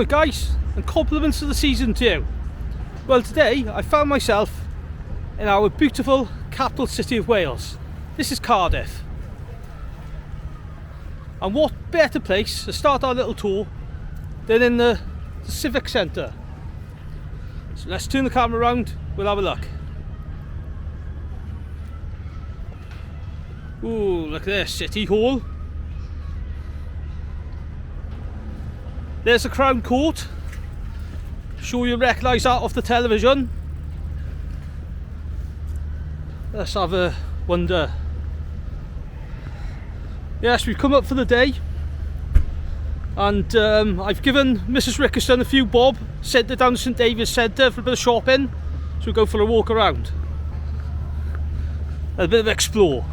Alright guys, and compliments of the season to you. Well, today I found myself in our beautiful capital city of Wales. This is Cardiff. And what better place to start our little tour than in the Civic Centre. So let's turn the camera around, we'll have a look. Ooh, look at this, City Hall. There's the Crown Court. Sure you recognise that off the television. Let's have a wander. Yes, we've come up for the day. And I've given Mrs. Rickerson a few bob, sent her down to St David's Centre for a bit of shopping. So we'll go for a walk around. A bit of explore.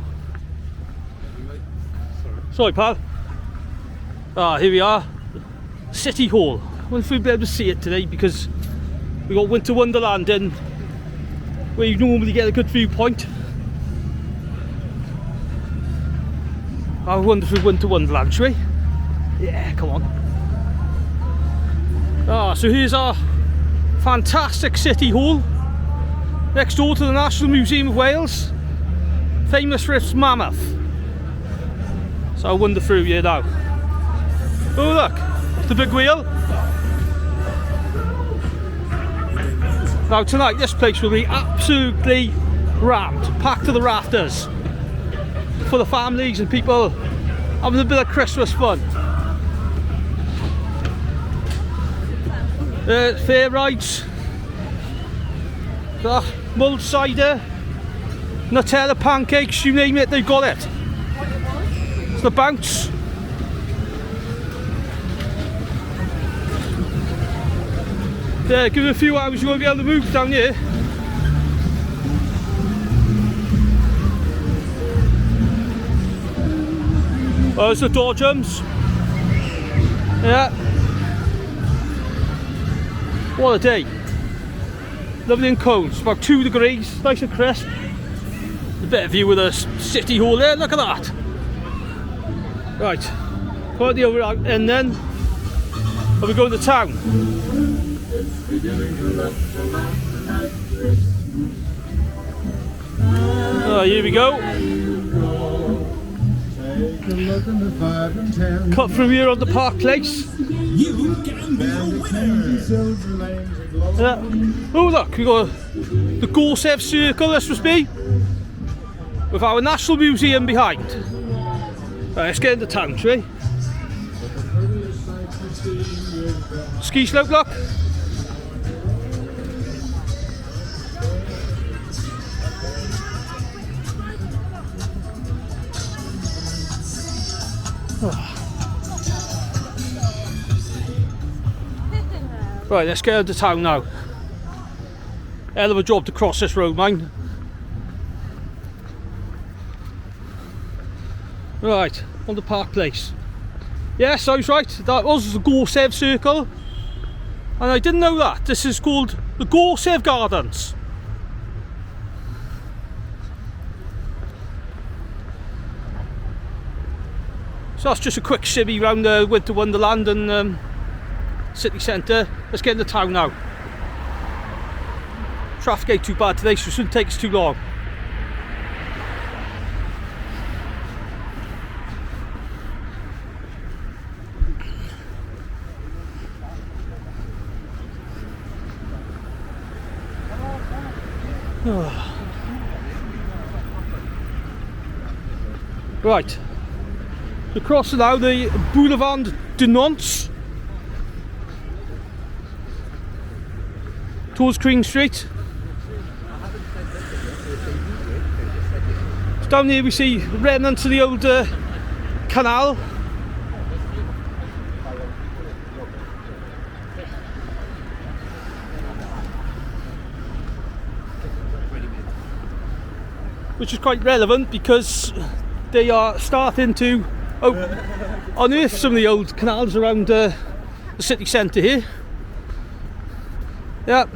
Sorry pal. Ah, here we are. City Hall. I wonder if we'll be able to see it today because we got Winter Wonderland in where you normally get a good viewpoint. I wonder if we Winter Wonderland, shall we? Yeah, come on. Ah, so here's our fantastic City Hall next door to the National Museum of Wales, famous for its mammoth. So I'll wander through here now. Oh look, the big wheel. Now tonight this place will be absolutely rammed, packed to the rafters, for the families and people having a bit of Christmas fun. Fair rides, mulled cider, Nutella pancakes, you name it, they've got it. It's the bounce. Yeah, give it a few hours, you won't be able to move down here. Oh, there's the door jumps. Yeah. What a day. Lovely and cold. It's about 2 degrees, nice and crisp. A better view of the City Hall there, look at that. Right, put the over and then we go to town. Oh, here we go. Cut through here on the Park Place. Yeah. Oh look, we got the Gorsev Circle, this must be, with our National Museum behind. Right, let's get into town, shall we? Ski slope, look. Right, let's get into town now. Hell of a job to cross this road, mine. Right, on the Park Place. Yes, I was right, that was the Gorsev Circle. And I didn't know that. This is called the Gorsev Gardens. So that's just a quick shimmy round the Winter Wonderland and City Centre. Let's get into town now. Traffic ain't too bad today, so it shouldn't take us too long. Right, we're crossing now the Boulevard de Nantes towards Queen Street. So down here we see remnants of the old canal. Which is quite relevant because they are starting to unearth some of the old canals around the city centre here. Yeah.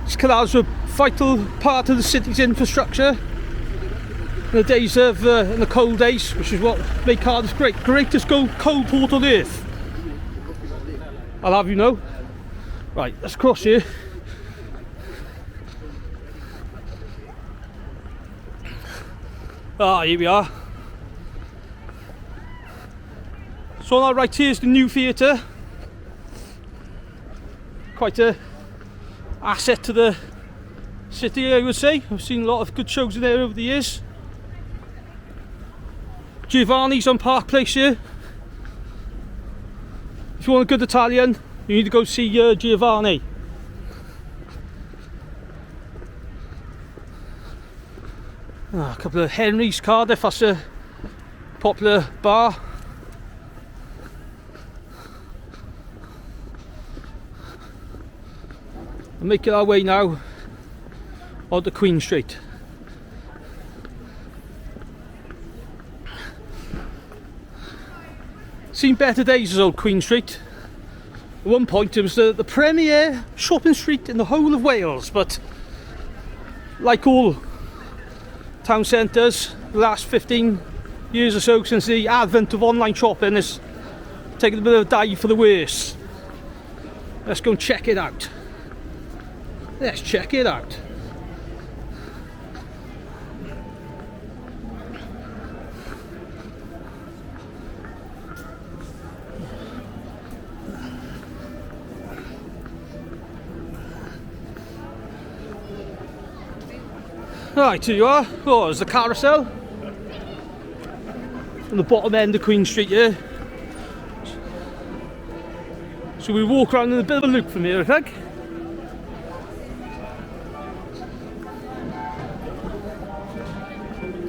These canals were a vital part of the city's infrastructure in the days of, in the cold days, which is what made Cardiff great. Greatest coal port on earth. I'll have you know. Right, let's cross here. Ah, here we are. So on that right here is the new theatre. Quite a asset to the city, I would say. I've seen a lot of good shows in there over the years. Giovanni's on Park Place here. If you want a good Italian, you need to go see Giovanni. A couple of Henry's, Cardiff, that's a popular bar. We're making our way now onto Queen Street. Seen better days as old Queen Street. At one point it was the premier shopping street in the whole of Wales, but like all town centres, the last 15 years or so since the advent of online shopping has taken a bit of a dive for the worse. Let's go and check it out. Let's check it out. Right, here you are. Oh, there's the carousel. From the bottom end of Queen Street here. So we walk around in a bit of a loop from here, I think.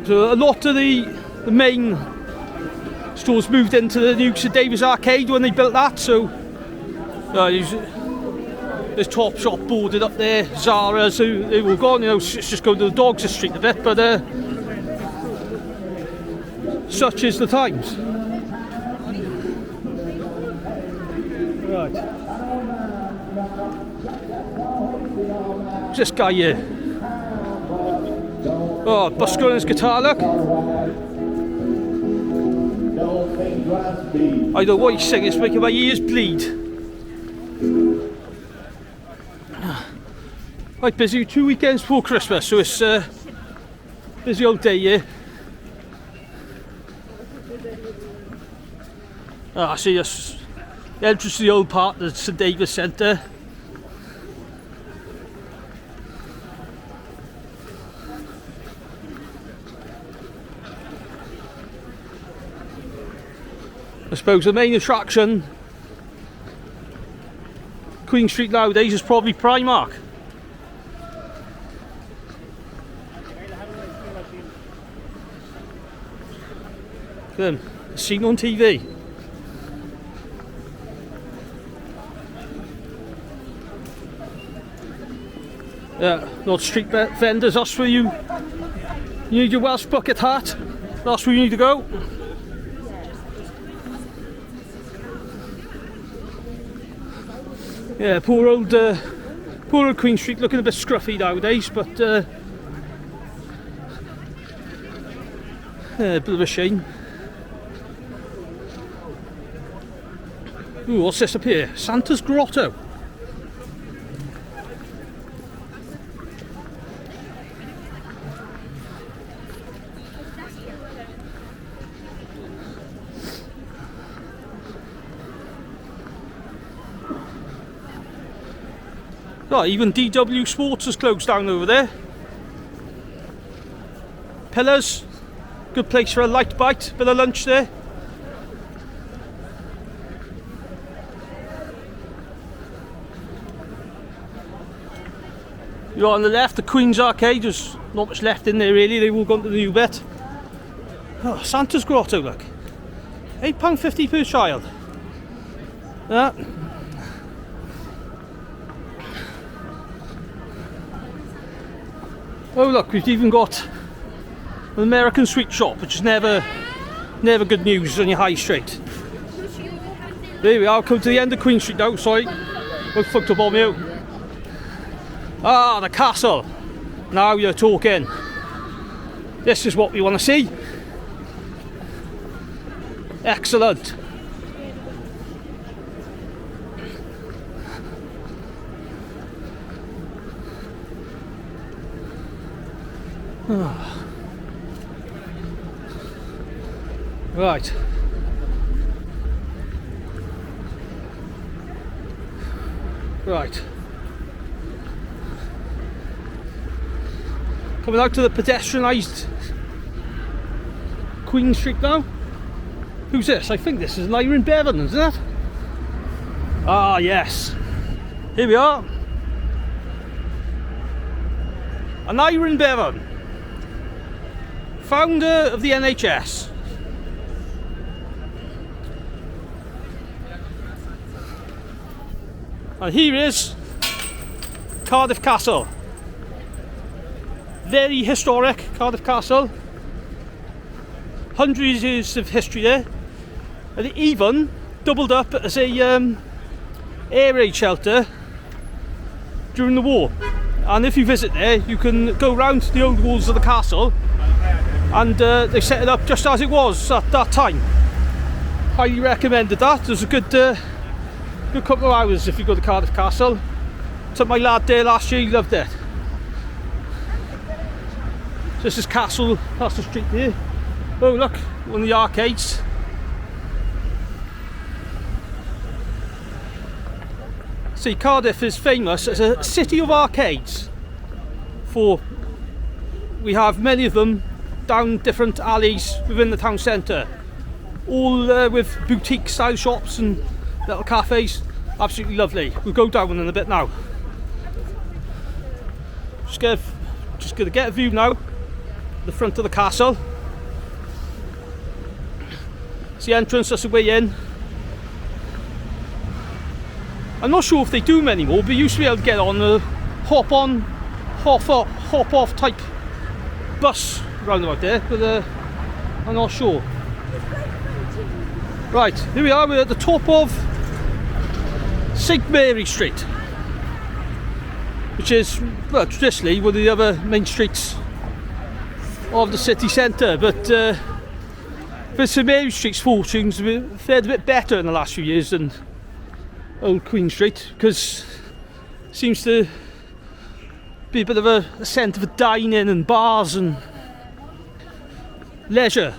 So a lot of the main stores moved into the new St David's Arcade when they built that, so there's Topshop boarded up there, Zara's, they were gone, you know, it's just going to the dogs the street a bit, but such is the times. Right. This guy here. Oh, Busker and his guitar, look. I don't know what he's singing, it's making my ears bleed. Quite busy, 2 weekends before Christmas, so it's a busy old day here. I see us, the entrance to the old part, the St David's Centre. I suppose the main attraction Queen Street nowadays is probably Primark. Look at them, seen on TV. Yeah, not street vendors, that's where you need your Welsh bucket hat, that's where you need to go. Yeah, poor old Queen Street looking a bit scruffy nowadays, but a bit of a shame. Ooh, what's this up here? Santa's Grotto. Oh, even DW Sports has closed down over there. Pillars, good place for a light bite, bit of lunch there. You're on the left, the Queen's Arcade, there's not much left in there really, they've all gone to the new bit. Oh, Santa's Grotto, look. £8.50 per child. Oh look, we've even got an American sweet shop, which is never good news on your high street. There we are, come to the end of Queen Street now, sorry. I fucked up on you. Ah, the castle. Now you're talking. This is what we want to see. Excellent. Right. Right. Coming out to the pedestrianised Queen Street now. Who's this? I think this is an Iron Bevan, isn't it? Ah, yes. Here we are. An Iron Bevan, founder of the NHS. And here is Cardiff Castle. Very historic Cardiff Castle. Hundreds of years of history there. And it even doubled up as a air raid shelter during the war. And if you visit there, you can go round to the old walls of the castle, and they set it up just as it was at that time. Highly recommended that. There's a good couple of hours if you go to Cardiff Castle. Took my lad there last year, he loved it. So this is Castle, that's the street there. Oh look, one of the arcades. See, Cardiff is famous as a city of arcades, for we have many of them down different alleys within the town centre, all with boutique style shops and little cafes. Absolutely lovely. We'll go down one in a bit now. Just gonna get a view now, the front of the castle. It's the entrance, that's the way in. I'm not sure if they do them anymore, but you used to be able to get on a hop on, hop off type bus roundabout there, but I'm not sure. Right, here we are, we're at the top of St Mary Street, which is, well, traditionally one of the other main streets of the city centre, but St Mary Street's fortunes have fared a bit better in the last few years than Old Queen Street, because it seems to be a bit of a centre for dining and bars and leisure.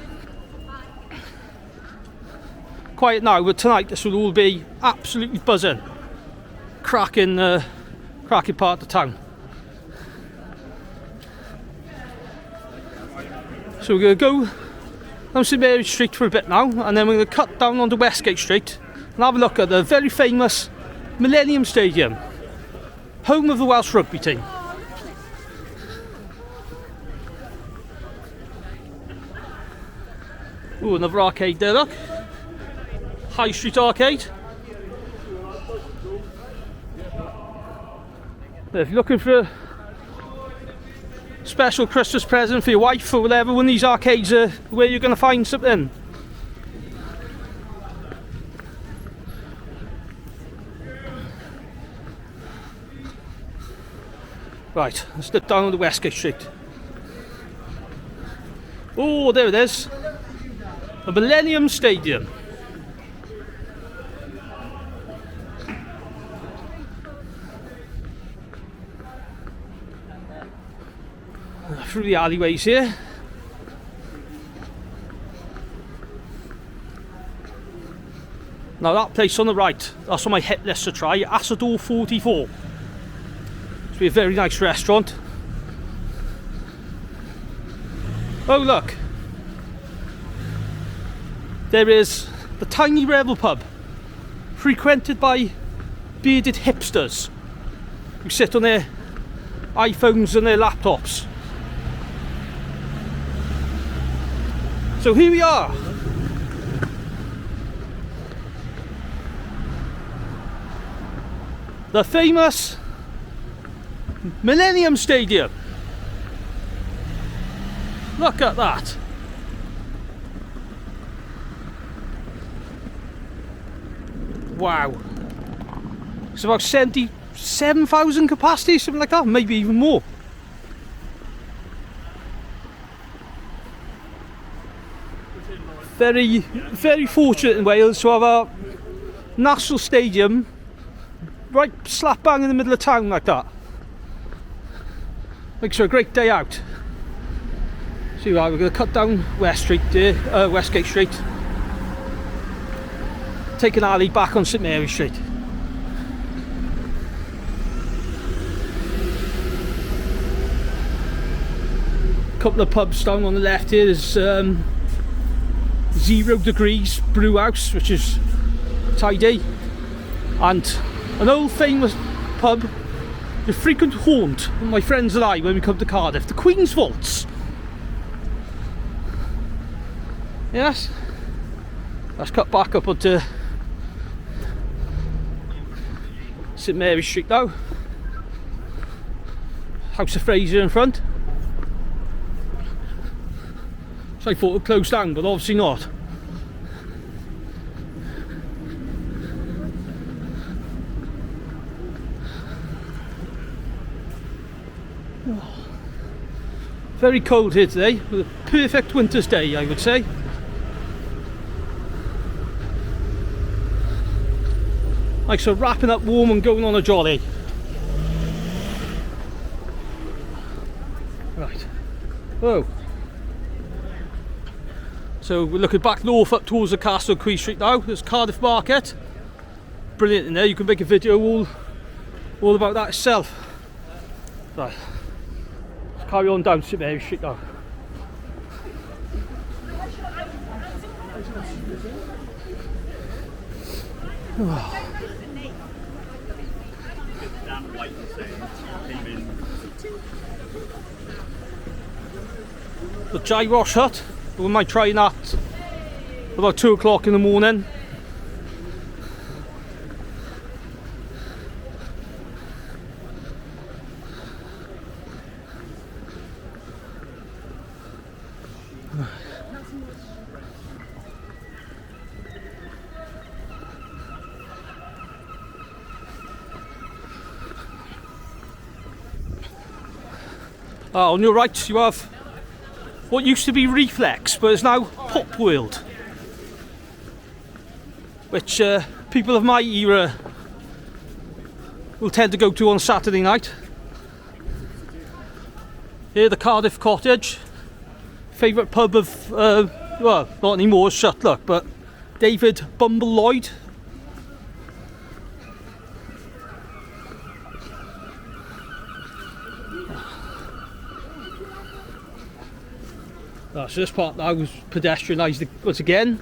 Quiet now, but tonight this will all be absolutely buzzing. Cracking part of the town. So we're going to go down St Mary Street for a bit now, and then we're going to cut down onto Westgate Street and have a look at the very famous Millennium Stadium, home of the Welsh rugby team. Ooh, another arcade there, look. High Street Arcade. If you're looking for a special Christmas present for your wife or whatever, one of these arcades are where you're going to find something. Right, let's slip down on the Westgate Street. Oh, there it is. The Millennium Stadium. Through the alleyways here. Now that place on the right, that's on my hit list to try, Asador 44. It's be a very nice restaurant. Oh look, there is the Tiny Rebel pub, frequented by bearded hipsters who sit on their iPhones and their laptops. So here we are. The famous Millennium Stadium. Look at that. Wow. It's about 77,000 capacity, something like that, maybe even more. Very, very fortunate in Wales to have a national stadium right slap bang in the middle of town like that. Makes for a great day out. See, right, we're going to cut down Westgate Street. Take an alley back on St Mary Street. Couple of pubs down on the left here. There's 0 Degrees Brew House, which is tidy, and an old famous pub, the frequent haunt of my friends and I when we come to Cardiff, the Queen's Vaults. Yes, let's cut back up onto St Mary Street now. House of Fraser in front. So I thought it would close down, but obviously not. Very cold here today, with a perfect winter's day, I would say. Like, so wrapping up warm and going on a jolly. Right. Oh. So we're looking back north up towards the Castle Quay Street now. There's Cardiff Market. Brilliant in there. You can make a video all about that itself. Right. Let's carry on down St Mary Street now. Oh. The Gyros Hut. We might try that about 2 o'clock in the morning. On your right you have what used to be Reflex, but is now Pop World, which people of my era will tend to go to on Saturday night. Here, the Cardiff Cottage, favourite pub of, well, not anymore, it's shut, look, but David Bumble Lloyd. So this part now was pedestrianised once again.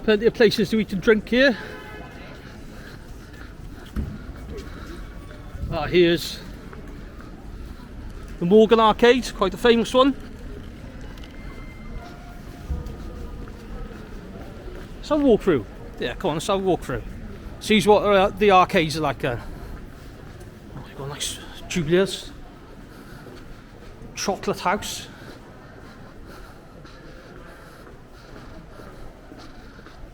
Plenty of places to eat and drink here. Here's the Morgan Arcade, quite a famous one. Let's have a walk through. Yeah, come on, let's have a walk through. See what the arcades are like then. Got a nice Julia's chocolate house.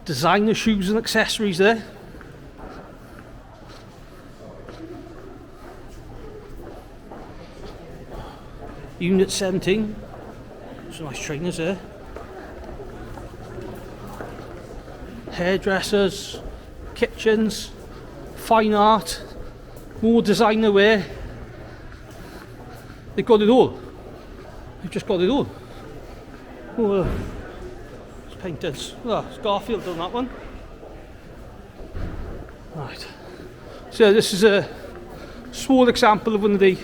Designer shoes and accessories there. Unit 17. Some nice trainers there. Hairdressers, kitchens, fine art. More designer wear. They've got it all. They've just got it all. Oh, it's painters. Oh, it's Garfield on that one. Right. So this is a small example of one of the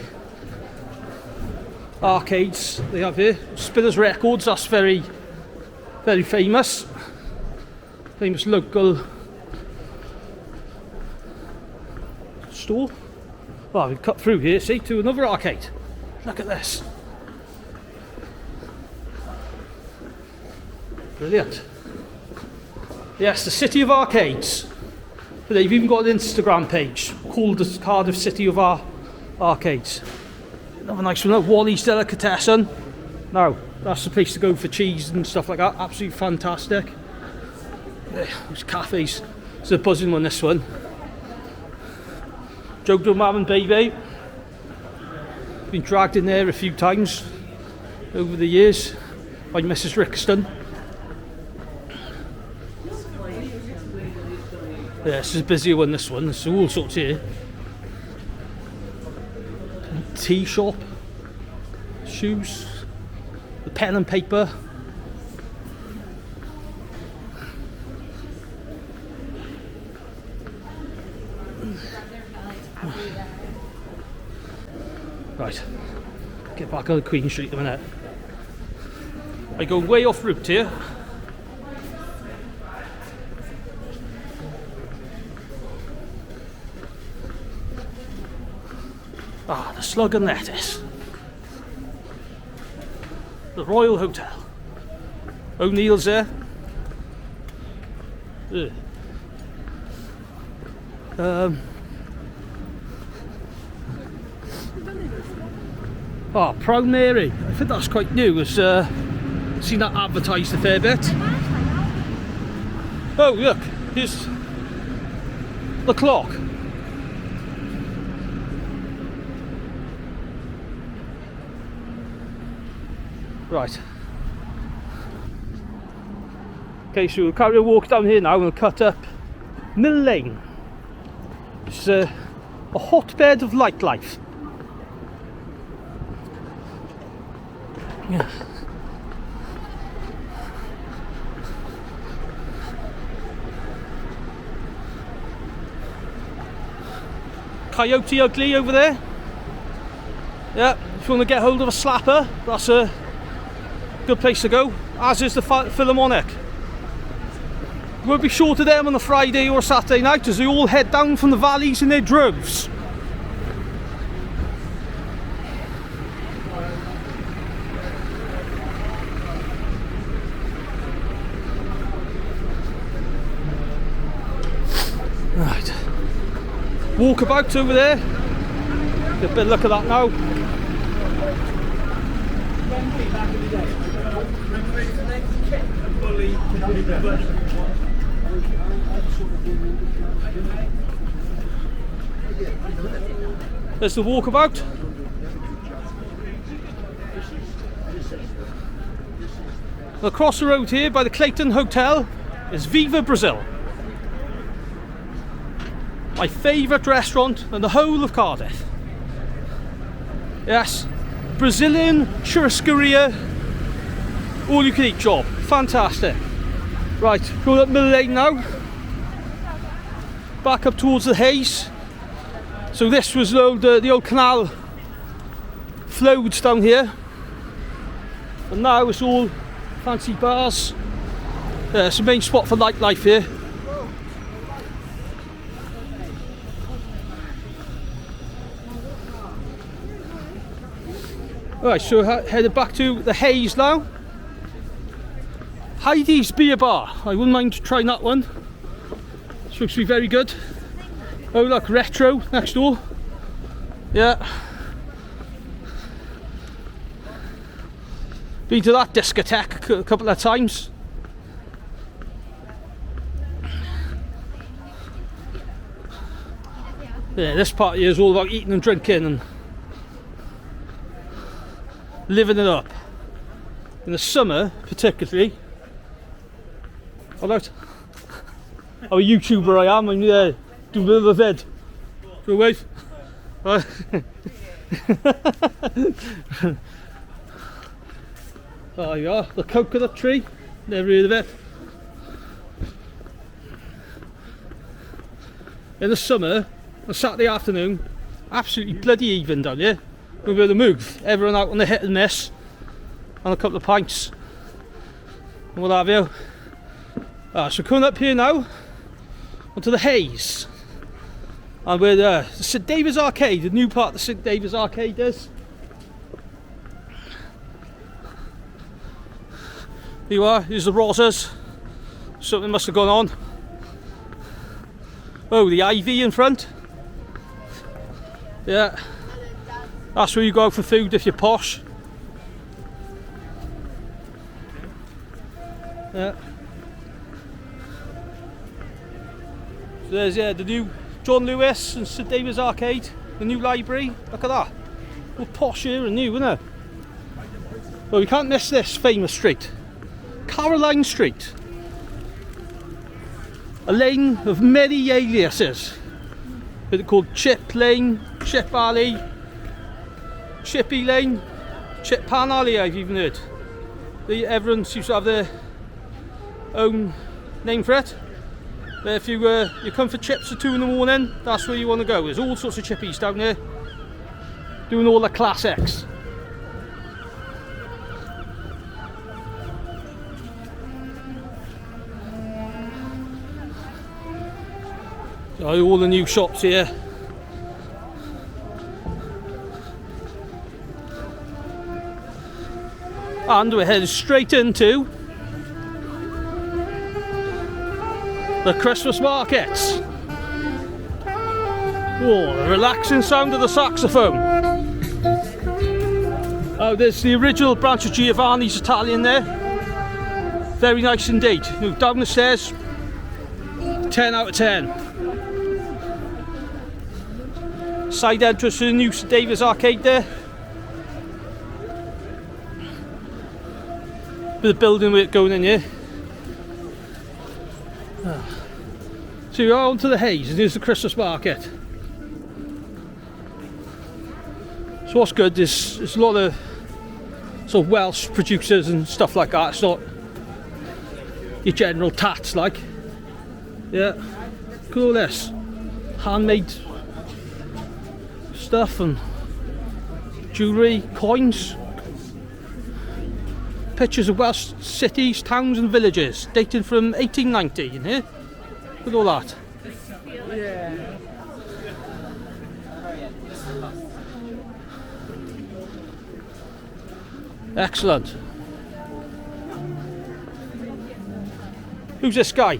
arcades they have here. Spinner's Records. That's very, very famous. Famous local store. Well, we've cut through here, see, to another arcade. Look at this. Brilliant. Yes, the City of Arcades. But they've even got an Instagram page called the Cardiff City of Arcades. Another nice one, Wally's Delicatessen. Now, that's the place to go for cheese and stuff like that. Absolutely fantastic. Yeah, those cafes. It's a buzzing one, this one. Jojo Mam and Baby. Been dragged in there a few times over the years by Mrs. Rixton. Yeah, this is a busier one, this one. There's all sorts here. tea shop, shoes, the pen and paper. Right, get back on the Queen Street in a minute. I go way off route here. Ah, the Slug and Lettuce. The Royal Hotel. O'Neill's there. Ugh. Oh, Proud Mary. I think that's quite new. I've seen that advertised a fair bit. Oh, look, here's the clock. Right. Okay, so we'll carry a walk down here now and we'll cut up Mill Lane. It's a hotbed of nightlife. Yeah. Coyote Ugly over there. Yeah, if you want to get hold of a slapper, that's a good place to go, as is the Philharmonic. We'll be short of them on a Friday or Saturday night as they all head down from the valleys in their droves. Right, walkabout over there. Get a bit of look at that now. There's the walkabout. Across the road here by the Clayton Hotel is Viva Brazil. My favourite restaurant in the whole of Cardiff. Yes, Brazilian churrascaria, all you can eat job. Fantastic. Right, going up Mill Lane now. Back up towards the Hayes. So this was the old canal floats down here. And now it's all fancy bars. It's the main spot for nightlife here. Alright, so headed back to the Hayes now. Heidi's Beer Bar. I wouldn't mind trying that one. It's supposed to be very good. Oh look, Retro next door. Yeah. Been to that discotheque a couple of times. Yeah, this part here is all about eating and drinking and living it up. In the summer, particularly. Alright. I'm a YouTuber, I am. I'm do a bit of a vid. For a wave. There you are, the coconut tree. Never heard of it. In the summer, on Saturday afternoon, absolutely bloody even down here. We're going to move. Everyone out on the hit and miss. And a couple of pints. And what have you. So coming up here now, onto the Hayes. And where the St David's Arcade, the new part of the St David's Arcade is. Here you are, here's the Rosas. Something must have gone on. Oh, the Ivy in front. Yeah. That's where you go for food if you're posh. Yeah. So there's the new John Lewis and St David's Arcade, the new library. Look at that. All posh here and new, isn't it? Well, we can't miss this famous street. Caroline Street. A lane of many aliases. Bit called Chip Lane, Chip Alley, Chippy Lane, Chip Pan Alley, I've even heard. Everyone seems to have their own name for it. But if you come for chips at 2 in the morning, that's where you want to go. There's all sorts of chippies down there, doing all the classics. So all the new shops here. And we're headed straight into the Christmas markets. Oh, the relaxing sound of the saxophone. Oh, there's the original branch of Giovanni's Italian there. Very nice indeed. Move down the stairs. 10 out of 10. Side entrance to the new St David's arcade there. Bit of building work going in here. So you're on to the Haze, and here's the Christmas market. So what's good is there's a lot of sort of Welsh producers and stuff like that. It's not your general tats like. Yeah, look at all this handmade stuff and jewellery, coins. Pictures of Welsh cities, towns and villages dating from 1890 in here. Look at all that. Yeah. Excellent. Who's this guy?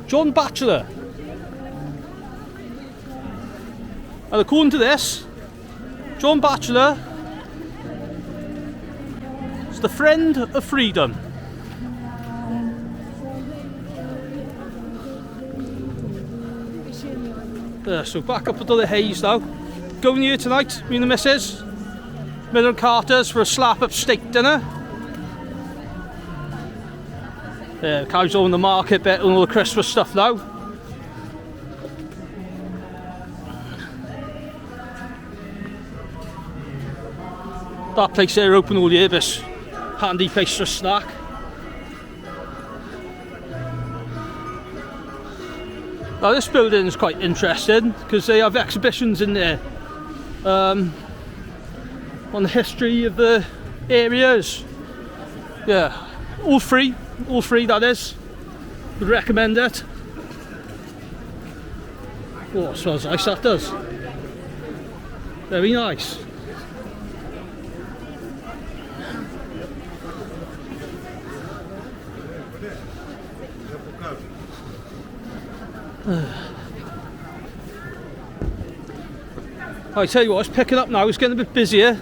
John Batchelor. And according to this, John Batchelor is the friend of freedom. So back up to the Haze now. Going here tonight, me and the missus. Miller and Carter's for a slap up steak dinner. Carries on the market bit and all the Christmas stuff now. That place there open all year, this handy place for a snack. Now this building is quite interesting because they have exhibitions in there on the history of the areas. Yeah, all free that is. Would recommend it. Oh, smells nice that does. Very nice. I tell you what, it's picking up now, it's getting a bit busier.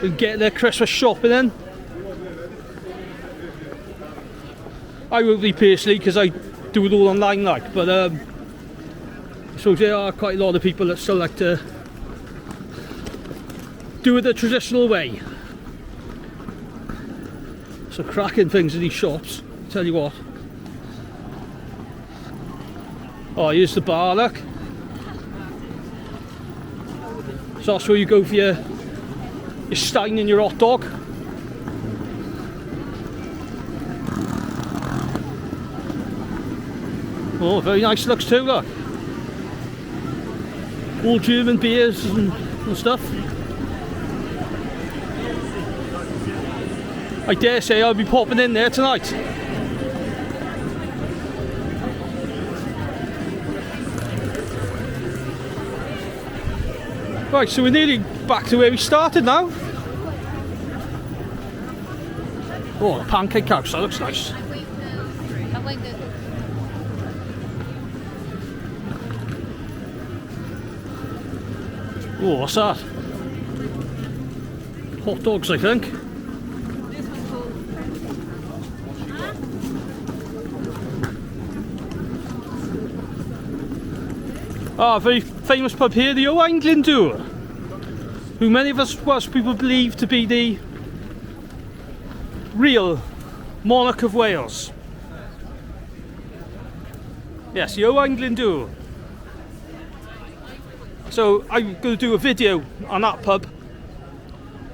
We can get their Christmas shopping in. I won't be personally because I do it all online like, but I suppose there are quite a lot of people that still like to do it the traditional way. So cracking things in these shops, tell you what. Oh, here's the bar, look. So that's where you go for your stein and your hot dog. Oh, very nice looks too, look. All German beers and stuff. I dare say I'll be popping in there tonight. Right, so we're nearly back to where we started now. Oh, the pancake house, that looks nice. Oh, what's that? Hot dogs, I think. Ah, a very famous pub here, the Owain Glyndŵr, who many of us Welsh people believe to be the real monarch of Wales. Yes, the Owain Glyndŵr. So I'm going to do a video on that pub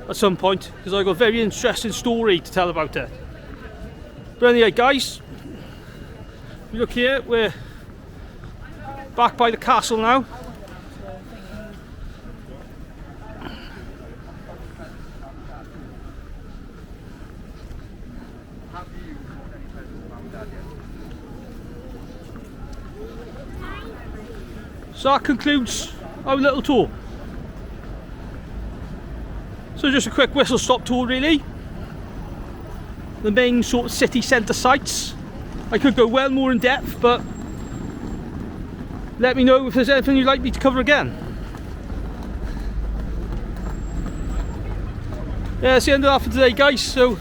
at some point, because I've got a very interesting story to tell about it. But anyway guys, if you look here, we're back by the castle now. So that concludes our little tour. So just a quick whistle stop tour really. The main sort of city centre sites. I could go well more in depth, but let me know if there's anything you'd like me to cover again. Yeah, that's the end of that for today guys, so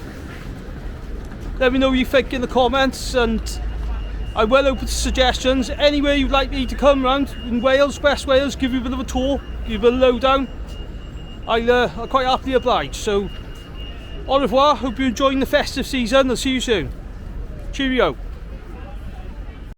let me know what you think in the comments, and I'm well open to suggestions. Anywhere you'd like me to come round in Wales, West Wales, give you a bit of a tour, give you a bit of a lowdown, I'll quite happily oblige. So, au revoir, hope you're enjoying the festive season, I'll see you soon. Cheerio.